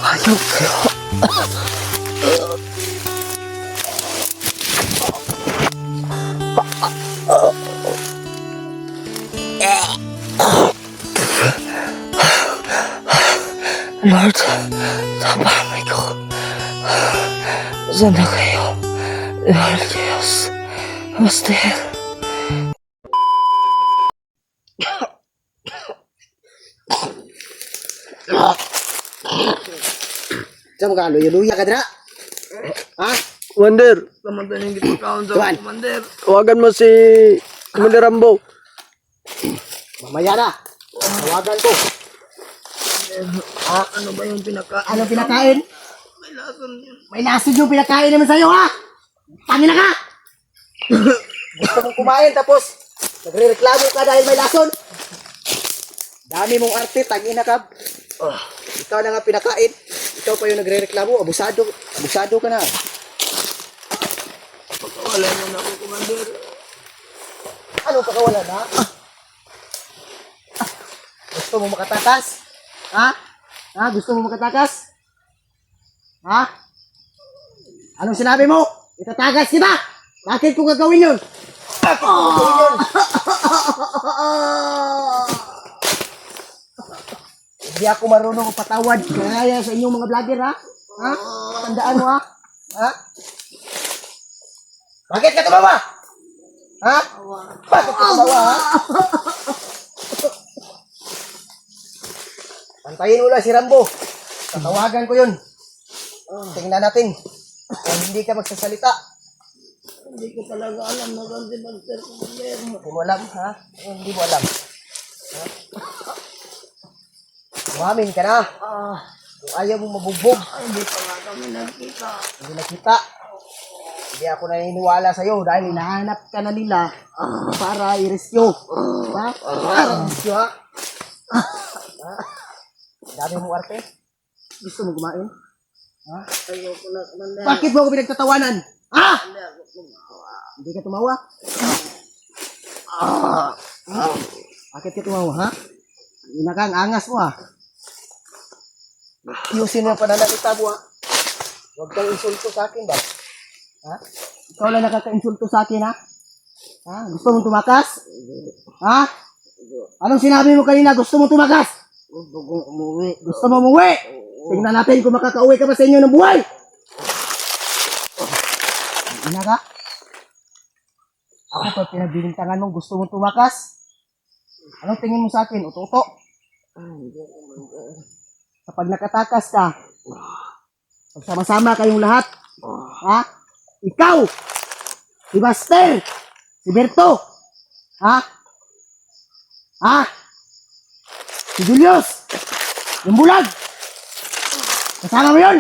Ayaw kayo. Lord, tapamin ko. Sana kayo. Lord Diyos, Master. Saan ka? Luya-luya ka dira? Ha? Commander, Samantan yung gipakaon sa Tuan. Commander. tawagan mo si Commander Rambo. Mamaya na. Tawagan ko. Ano ba yung pinaka... Ano pinakain? May lason yun. May lason yung pinakain naman sa'yo, ha? Tangina ka! Gusto mong kumain tapos nagre-reklamo ka dahil may lason? Dami mong arte, tangina ka. Ikaw na nga pinakain. Ikaw pa yung nagre-reklamo. Abusado ka na. Pagkawalan mo na ako, Commander. Ano pagkawalan, ha? Gusto mo makatakas? Ha? Ha? Gusto mo makatakas? Ha? Anong sinabi mo? Itatagas kita? Bakit ko gagawin yun? Bakit ko gagawin yun? Hindi ako marunong patawad kaya sa inyong mga vlogger, ha? Ha? Tandaan mo, ha? Ha? Bakit ka tumawa? Ha? Bakit ka tumawa, ha? Antayin mo lang si Rambo. Tatawagan ko yun. Tingnan natin kung hindi ka magsasalita. Hindi ko talaga alam na ganti Master Commander. Hindi mo alam, ha? Hindi mo alam. Ha? Umamin ka na. Kung ayaw mo mabugbog, Hindi pa nga kami nagkita. hindi nakita. Hindi ako naniniwala sa'yo dahil hinahanap ka na nila para i-rescue. Ha? Para i-rescue, ha? Dami mo arte. Gusto mo kumain? Ha? Ayoko na, Commander. Bakit mo ako pinagtatawanan? Ha? Hindi ako kumawa. Hindi ka tumawa? Bakit ka tumawa, ha? Hindi na kang angas mo, ha? Ayusin mo yung pananalita mo, ha? Huwag kang insulto sa akin, ba? Ha? Ikaw lang nakaka-insulto sa akin, ha? Ha? Gusto mong tumakas? Ha? Anong sinabi mo kanina? Gusto mong tumakas? Gusto kong umuwi. Gusto mo umuwi? Tingnan natin kung makakauwi ka pa sa inyo ng buhay. Ina ka? Ako pa pinagbibintangan mong gusto mong tumakas? Anong tingin mo sa akin? Uto-uto? Kapag nakatakas ka, pagsama-sama kayong lahat, ha? Ikaw, si Master, si Berto, ha? Ha? Si Julius, yung bulag, kasama mo yun?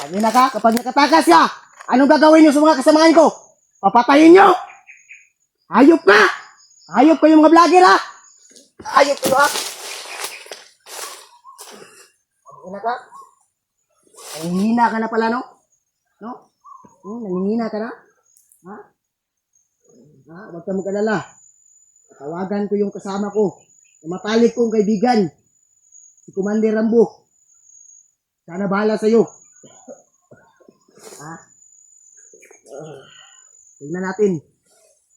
Kanina ka, kapag nakatakas ka, anong gagawin nyo sa mga kasamahan ko? Papatayin nyo? Hayop ka! Hayop kayo mga vlogger, ha? Hayop kayo, ha? Kanina ka? Nanghihina ka na pala, no? No? Nanghihina ka na? Ha? Ha? Huwag ka mag-alala. Tawagan ko yung kasama ko. Yung matalik kong kaibigan. Si Commander Rambo. Sana bahala sa'yo. Ha? Tingnan natin.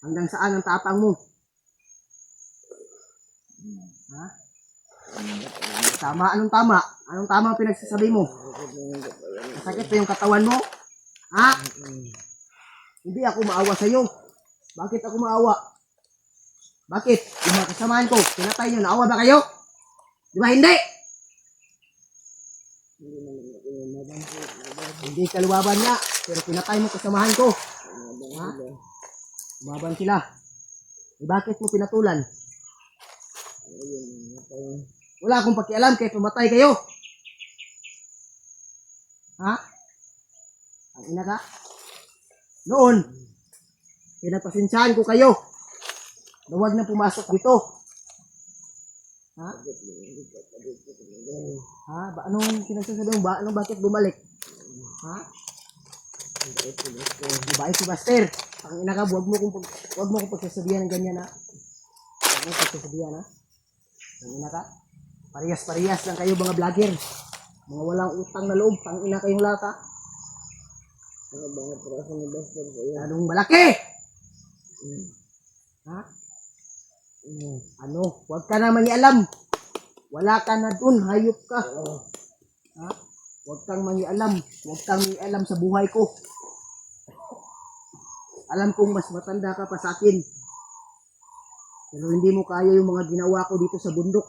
Hanggang saan ang tapang mo. Ha? Tama? Anong tama? Anong tama ang pinagsasabi mo? Masakit pa yung katawan mo? Ha? Hindi ako maawa sa'yo. Bakit ako maawa? Bakit? Yung mga kasamahan ko, pinatay nyo, naawa ba kayo? Di ba hindi? Hindi ka lumaban nga, pero pinatay mo kasamahan ko. Ha? Lumaban sila. Eh, bakit mo pinatulan? Wala akong pakialam kahit pumatay kayo. Ha? Ang ina ka? Noon, pinapasensyahan ko kayo na huwag na pumasok dito. Ha? Ha? Anong pinagsasabi mo ba? Anong bakit bumalik? Ha? Mabait si Buster. Ang ina ka, huwag mo kong pagsasabihan ng ganyan, ha? Huwag mo pagsasabihan, ha? Ang ina ka. Parehas-parehas lang kayo mga vlogger. Mga walang utang na loob. Ang ina kayong lahat, ha? Ano ba nga para sa ni Buster sa iyo? Anong malaki? Ha? Ano? Huwag ka na mangialam. Wala ka na dun. Hayop ka. Ha? Huwag kang mangialam. Huwag kang mangialam sa buhay ko. Alam kong mas matanda ka pa sa akin. Pero hindi mo kaya yung mga ginawa ko dito sa bundok.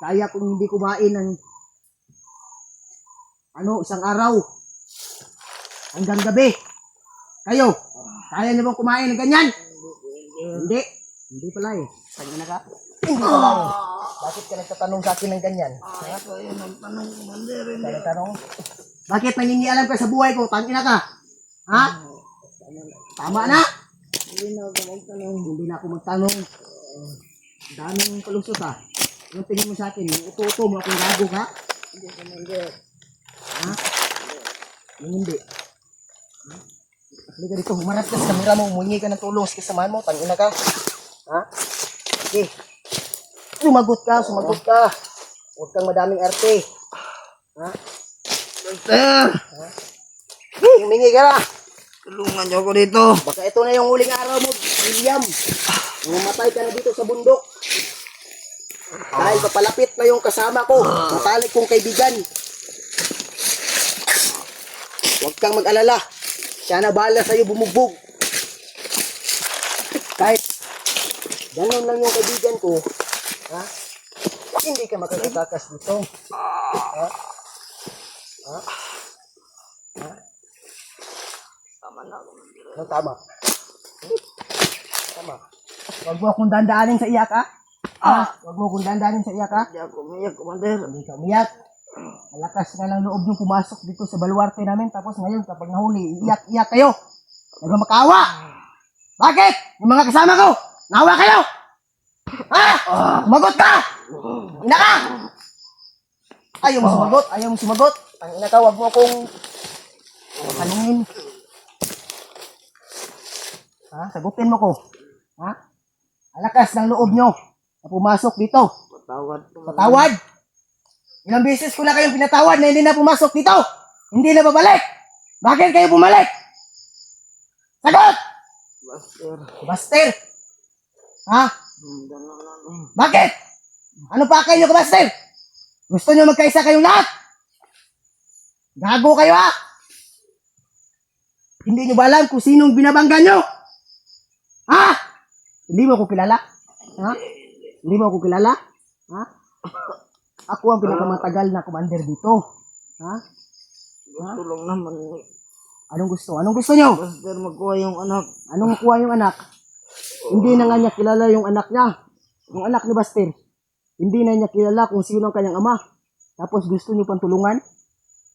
Kaya kung hindi kumain ng isang araw hanggang gabi. Kayo, kaya niyo bang kumain ng ganyan? Hindi. Hindi pala eh. Tangina ka. Hindi pala eh. Bakit ka nagtatanong sa akin ng ganyan? Ha? Ako yun ang tanong, Commander. Ka nagtanong? Bakit nangingialam ka sa buhay ko? Tangina ka. Ha? Tama na. Hindi na ako magtanong. Hindi na ako magtanong. Daming palusot ha. Anong tingin mo sa akin? Yung uto-uto mo akong gago ka? Hindi, Commander. Ha? Yung hindi. Halika dito, humarap ka sa kamera mo, humingi ka ng tulong sa kasamahan mo, tangina ka. Ha? Okay. Sumagot ka. Huwag kang madaming arte. Ha? Buster! Humingi ka na. Tulungan niyo ako dito. Baka ito na yung huling araw mo, William. Mamatay ka na dito sa bundok. Dahil papalapit na yung kasama ko, matalik kong kaibigan. Huwag kang mag-alala. Siya na bahala sa'yo bumugbog. Kahit ganun lang yung kaibigan ko, ha? Hindi ka makakatakas dito. Ha? Ha? Ha? Tama na, Commander. Ano tama? Tama. Huwag mo akong dandaanin sa iyak, ha? Huwag mo akong dandaanin sa iyak, ha? Hindi ako umiyak, Commander. Hindi ka umiyak. Malakas nga lang loob yung pumasok dito sa baluarte namin. Tapos ngayon, kapag nahuli, iyak-iyak kayo. Huwag makawa. Bakit? Yung mga kasama ko, nawa kayo. Ha? Sumagot ka! Ina ka! Ayaw mo sumagot. Ang ina ka, huwag mo akong tanungin. Ha? Sagutin mo ko. Ha? Alakas ng loob nyo na pumasok dito. Patawad, Commander. Patawad? Ilang beses ko na kayong pinatawad na hindi na pumasok dito. Hindi na babalik. Bakit kayo bumalik? Sagot! Buster. Buster! Ha? Ganun. Bakit? Ano pa kayo, Buster? Gusto nyo magkaisa kayong lahat? Gago kayo, ha? Hindi nyo ba alam kung sinong binabangga nyo? Ha? Hindi mo ako kilala? Ha? Hindi mo ako kilala? Ha? Ako ang pinakamatagal na commander dito. Ha? Gusto lang naman. Anong gusto? Anong gusto nyo? Buster, magkuha yung anak. Anong makuha yung anak? Hindi na nga niya kilala yung anak niya. Yung anak ni Buster. Hindi na niya kilala kung sino ang kanyang ama. Tapos gusto niyo pang tulungan?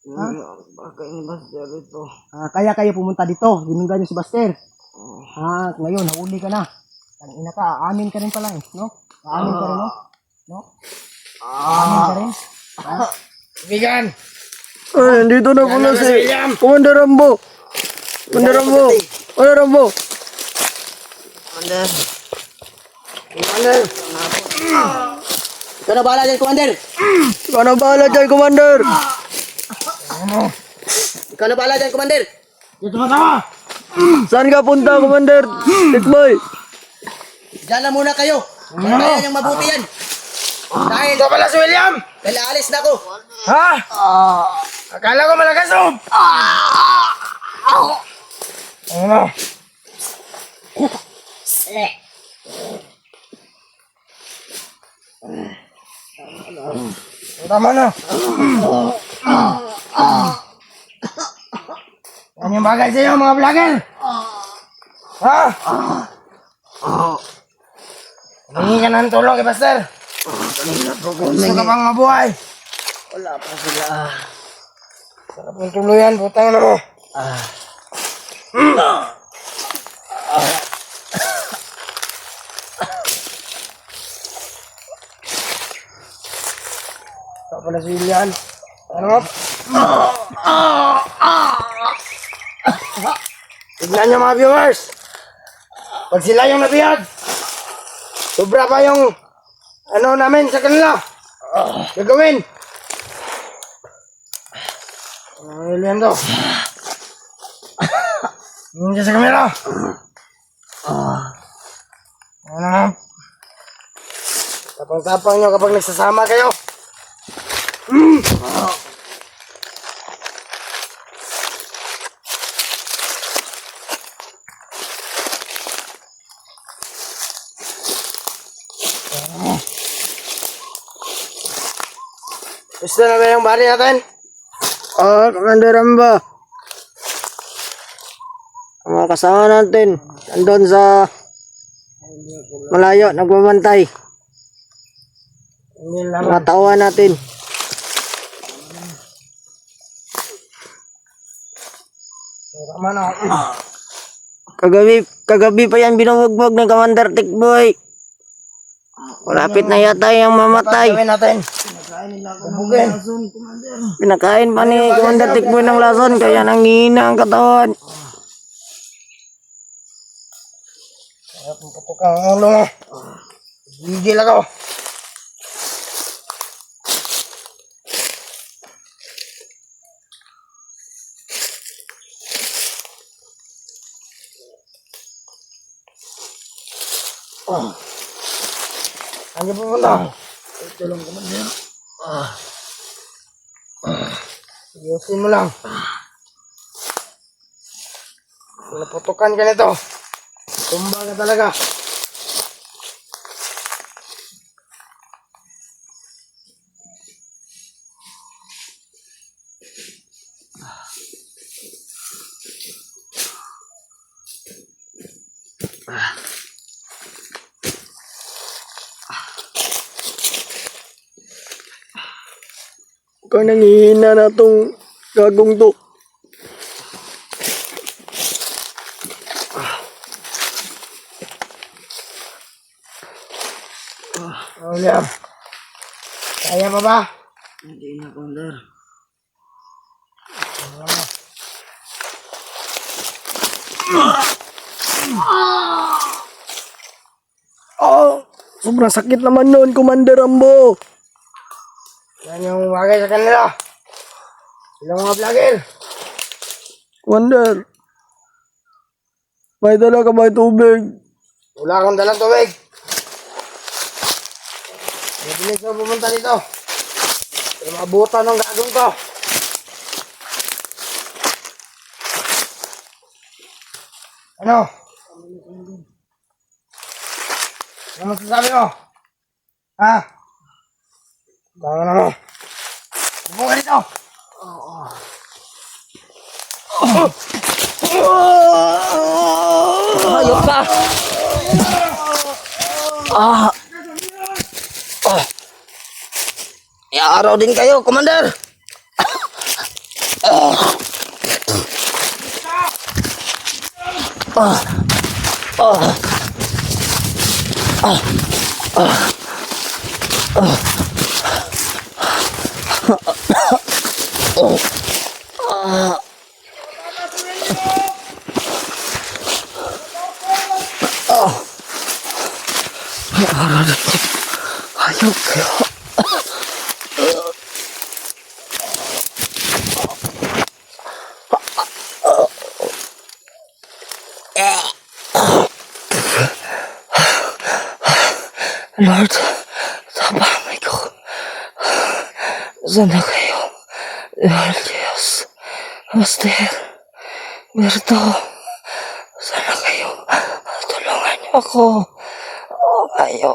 Ha? Bakit ni Buster ito? Kaya kayo pumunta dito. Ginunggan niyo si Buster. Ngayon, nahuli ka na. Ang ina ka, aamin ka rin pala eh. No? Aamin ka rin, no? No? Aamin ka rin? Ha? Bigan! Ay, nandito na pala si Commander Rambo. Commander Rambo. Commander Rambo. Commander. Commander! Ikaw na bahala dyan, Commander! Ikaw na bahala dyan, Commander. Ikaw na bahala dyan, Commander! Dito matawa! Saan ka punta, Commander? Tikboy. Diyan na muna kayo. Kaya niyang mabuti yan. Dahil, Ito pala si William! dahil aalis na ako. Ha? Akala ko malakas oh! Ano? Tama na. Yan yung bagay sa'yo mga vlogger. Ha? Humingi ka ng tulong kay Buster. Gusto ka pang mabuhay. Wala pa sila. Sarap ng tuluyan, butang na mo. pala si Ilian. Ano? Tignan nyo mga viewers. Pag sila yung nabiyag, sobra pa yung ano namin sa kanila. Gagawin. Ilian to. Hindi sa kamera. Ano? Tapang-tapang nyo kapag nagsasama kayo. Gusto na ba yung bari natin? Commander Rambo. Ang mga kasama natin, andun sa malayo, nagbabantay. Hindi lang. Mga tauhan natin. Tama na. Kagabi pa yan binubugbog ng Commander Tikboy. Malapit na yata yung mamatay. Gawin natin. Bugin. Pinakain pa ni Commander Tikboy ng lason, kaya nanghihina ang katawan. Puputok ang ulo mo. Gigil ako. Ano pupunta? Ito lang ko man yan. Ayusin mo lang. Naputukan ka nito. Tumba ka talaga. Kung nanghihina na tong gagong to. William. Kaya pa ba? Hindi na, Commander. Sobrang sakit naman nun, Commander Rambo. Yan yung bagay sa kanila. Silang mga vlogger. Commander, may dala ka ba tubig? Wala akong dalang tubig. Mabilis na pumunta dito. Pero maabutan ng gagong to. Ano? Ano masasabi mo? Ha? Tama na mo. Bumong ka dito. Ayok ka! Araw din kayo, Commander. Ayok ka! Lord, tabangay ko. Sana kayo, Lord Diyos, Master, Berto, sana kayo, tulungan niyo ako. Kayo.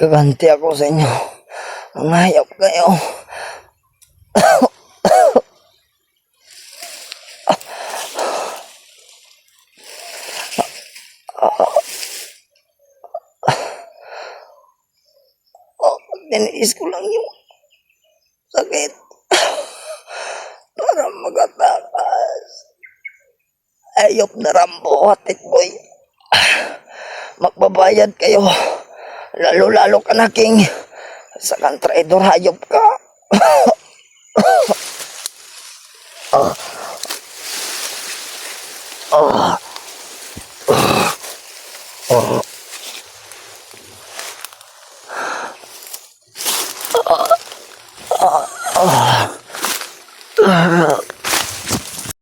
Gaganti ako sa inyo. Mangayap kayo. Tiniis ko lang yung sakit para magatakas. Ayop na Rambo, Hatik Boy. Magbabayad kayo. Lalo-lalo ka na, King. Sa kang traidor, hayop ka.